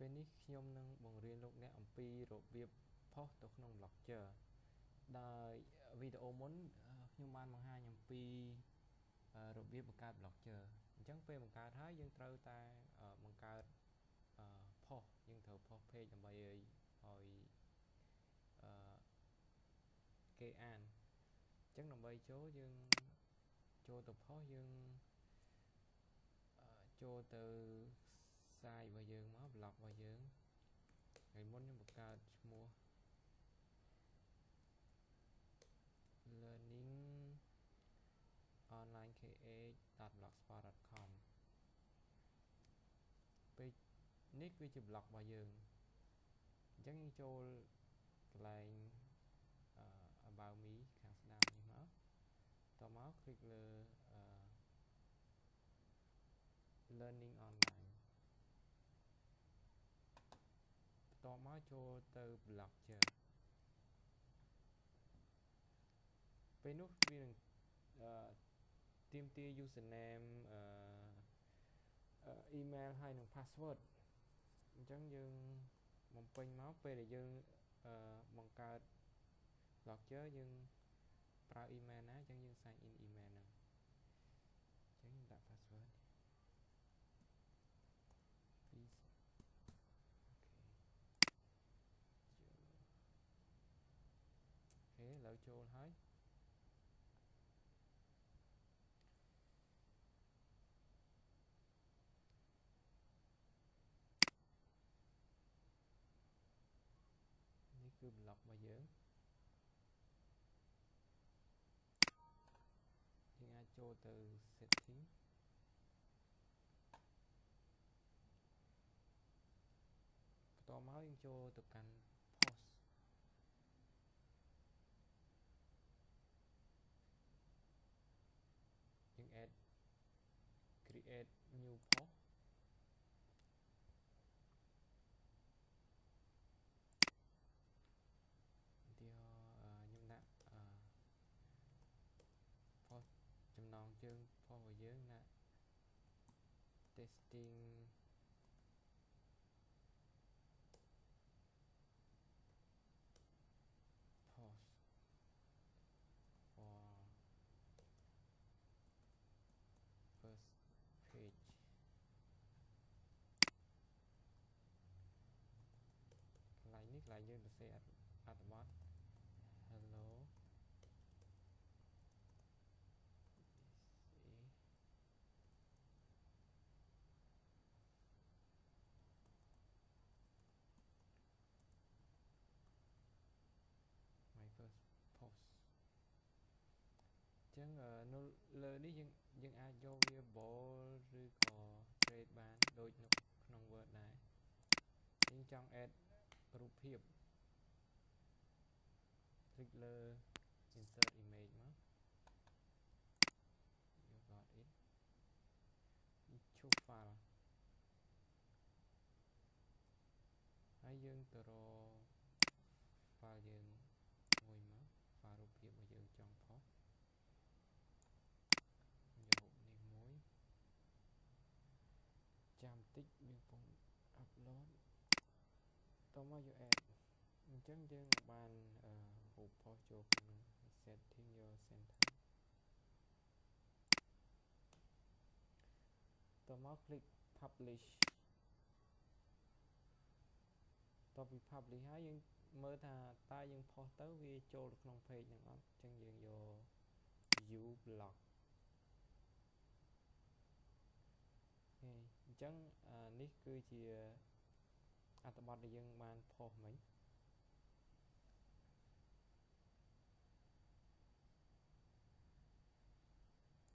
ពេលនេះខ្ញុំនឹងបង្រៀនលោកអ្នកអំពីរបៀបផុសទៅក្នុង Blogger ដោយវីដេអូមុនខ្ញុំបានបង្ហាញអំពីរបៀបបង្កើត Blogger អញ្ចឹងពេលបង្កើតហើយយើងត្រូវតែបង្កើតផុសយើងត្រូវផុស page ដើម្បីឲ្យគេអានអញ្ចឹងដើម្បីចូលយើងចូលទៅផុសយើងចូលទៅ site របស់យើងមក blog របស់យើងថ្ងៃមុនខ្ញុំបង្កើតឈ្មោះ learningonlinekh.blogspot.com ពេលនេះគឺជា blog របស់យើងអញ្ចឹងយើងចូលកន្លែងabout me ខាងស្ដាំនេះមកតមក click លើ learning online តមកចូលទៅ Blogger ពេលនោះវានឹងទាមទារ username email ហើយនិង password អញ្ចឹងយើងបំពេញមកពេលដែលយើងបង្កើត Blogger យើងប្រើ email ណាអញ្ចឹងយើង sign in email ហ្នឹងអញ្ចឹងដាក់ password អូខេឥឡូវចូលហើយនេះគឺ blog របស់យើងអាចចូលទៅ setting បន្តមកយើងចូលទៅកាន់ post យើង add create new post ឧទាហរណ៍ខ្ញុំដាក់ post ចំណងជើង post របស់យើងដាក់ testing post for first page កន្លែងនេះកន្លែងយើងសរសេរអត្ថបទ hello my first post អញ្ចឹងនៅលើនេះយើងអាចយកវា bold ឬក៏ trade បានដូចនៅក្នុង Word ដែរយើងចង់ add រូបភាព click លើ insert image មក you got it choose file ហើយយើងទៅរក file យើងមួយមក file រូបភាពរបស់យើងចង់ផុសយកនេះមួយចាំតិចវាកំពុង upload តមកយក add អញ្ចឹងយើងបានរូបផុសចូលក្នុង setting your center តមក click publish តពី publish ហើយយើងមើលថាតើយើងផុសទៅវាចូលទៅក្នុង page ហ្នឹងអត់អញ្ចឹងយើងយក view blog អញ្ចឹងនេះគឺជាអត្ថបទដែលយើងបានផុសមិញ